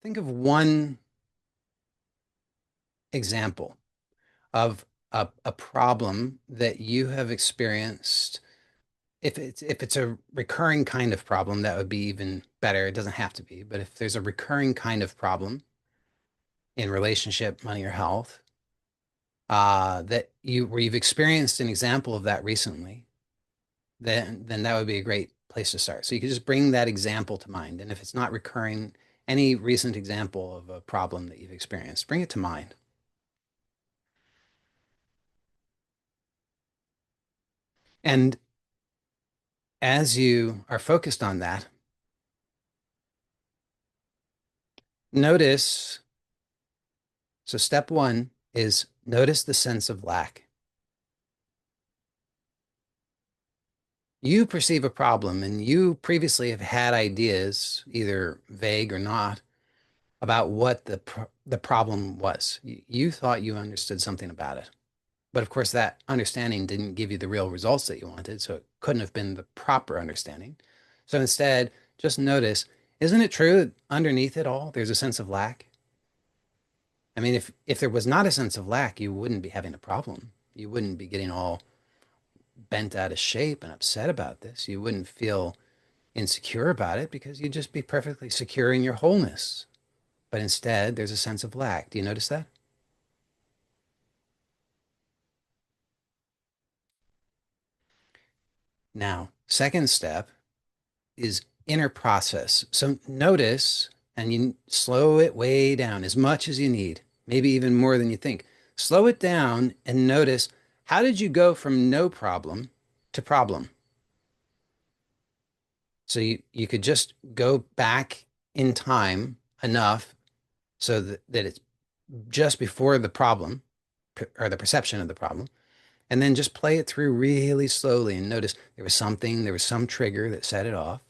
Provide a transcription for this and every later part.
Think of one example of a problem that you have experienced. If it's a recurring kind of problem, that would be even better. It doesn't have to be, but if there's a recurring kind of problem in relationship, money, or health, that you where you've experienced an example of that recently, then that would be a great place to start. So you could just bring that example to mind. And if it's not recurring, any recent example of a problem that you've experienced, bring it to mind. And as you are focused on that, notice. So step one is notice the sense of lack. You perceive a problem and you previously have had ideas, either vague or not, about what the problem was. You thought you understood something about it. But of course, that understanding didn't give you the real results that you wanted, so it couldn't have been the proper understanding. So instead, just notice, isn't it true that underneath it all, there's a sense of lack? I mean, if there was not a sense of lack, you wouldn't be having a problem. You wouldn't be getting all bent out of shape and upset about this. You wouldn't feel insecure about it because you'd just be perfectly secure in your wholeness. But instead, there's a sense of lack. Do you notice that? Now, second step is inner process. So notice and you slow it way down as much as you need, maybe even more than you think. Slow it down and notice, how did you go from no problem to problem? So you could just go back in time enough so that it's just before the problem or the perception of the problem, and then just play it through really slowly and notice there was some trigger that set it off.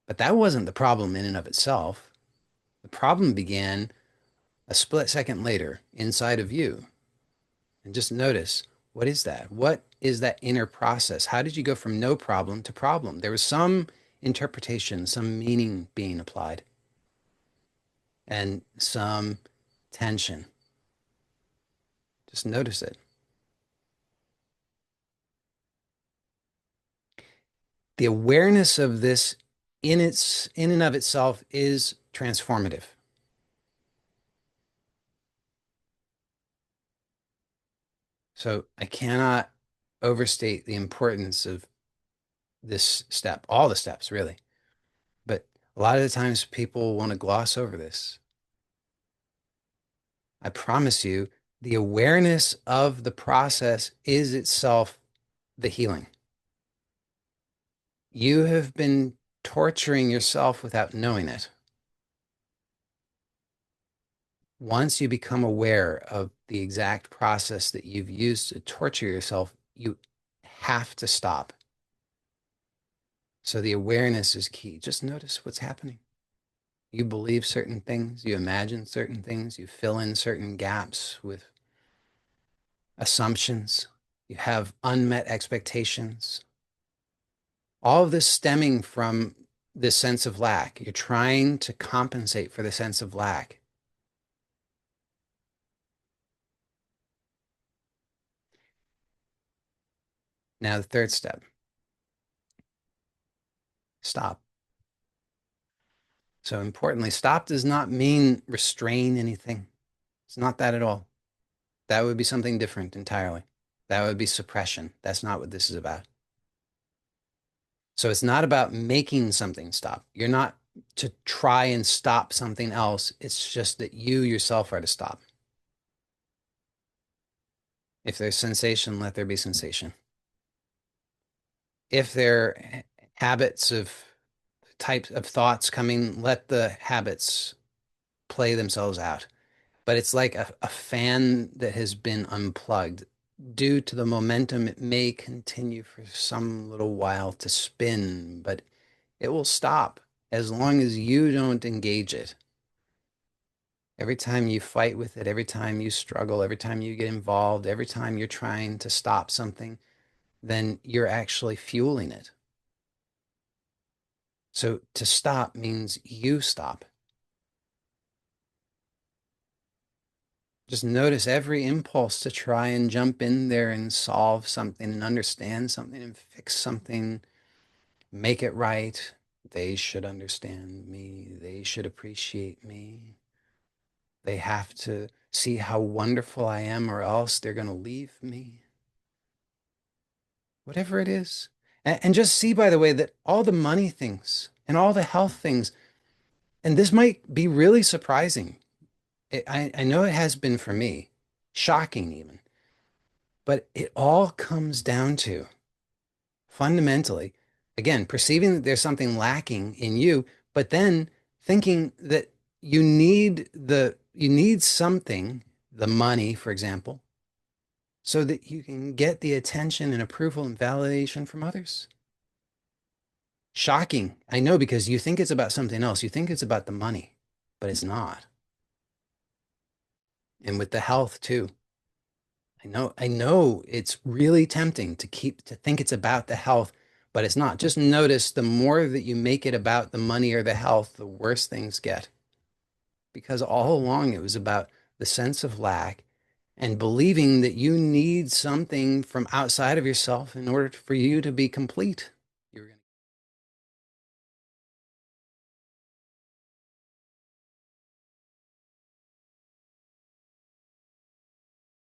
But that wasn't the problem in and of itself. The problem began a split second later inside of you. And just notice, what is that? What is that inner process? How did you go from no problem to problem? There was some interpretation, some meaning being applied, and some tension. Just notice it. The awareness of this in and of itself is transformative. So I cannot overstate the importance of this step, all the steps really. But a lot of the times people want to gloss over this. I promise you, the awareness of the process is itself the healing. You have been torturing yourself without knowing it. Once you become aware of the exact process that you've used to torture yourself, you have to stop. So the awareness is key. Just notice what's happening. You believe certain things, you imagine certain things, you fill in certain gaps with assumptions, you have unmet expectations. All of this stemming from this sense of lack. You're trying to compensate for the sense of lack. Now, the third step, stop. So importantly, stop does not mean restrain anything. It's not that at all. That would be something different entirely. That would be suppression. That's not what this is about. So it's not about making something stop. You're not to try and stop something else. It's just that you yourself are to stop. If there's sensation, let there be sensation. If there are habits of types of thoughts coming, let the habits play themselves out. But it's like a fan that has been unplugged. Due to the momentum, it may continue for some little while to spin, but it will stop as long as you don't engage it. Every time you fight with it, every time you struggle, every time you get involved, every time you're trying to stop something, then you're actually fueling it. So to stop means you stop. Just notice every impulse to try and jump in there and solve something and understand something and fix something, make it right. They should understand me. They should appreciate me. They have to see how wonderful I am, or else they're going to leave me. Whatever it is. And just see, by the way, that all the money things and all the health things, and this might be really surprising. I know it has been for me, shocking even, but it all comes down to fundamentally, again, perceiving that there's something lacking in you, but then thinking that you need something, the money, for example, so that you can get the attention and approval and validation from others. Shocking. I know, because you think it's about something else. You think it's about the money, but it's not. And with the health too. I know it's really tempting to think it's about the health, but it's not. Just notice the more that you make it about the money or the health, the worse things get. Because all along it was about the sense of lack and believing that you need something from outside of yourself in order for you to be complete.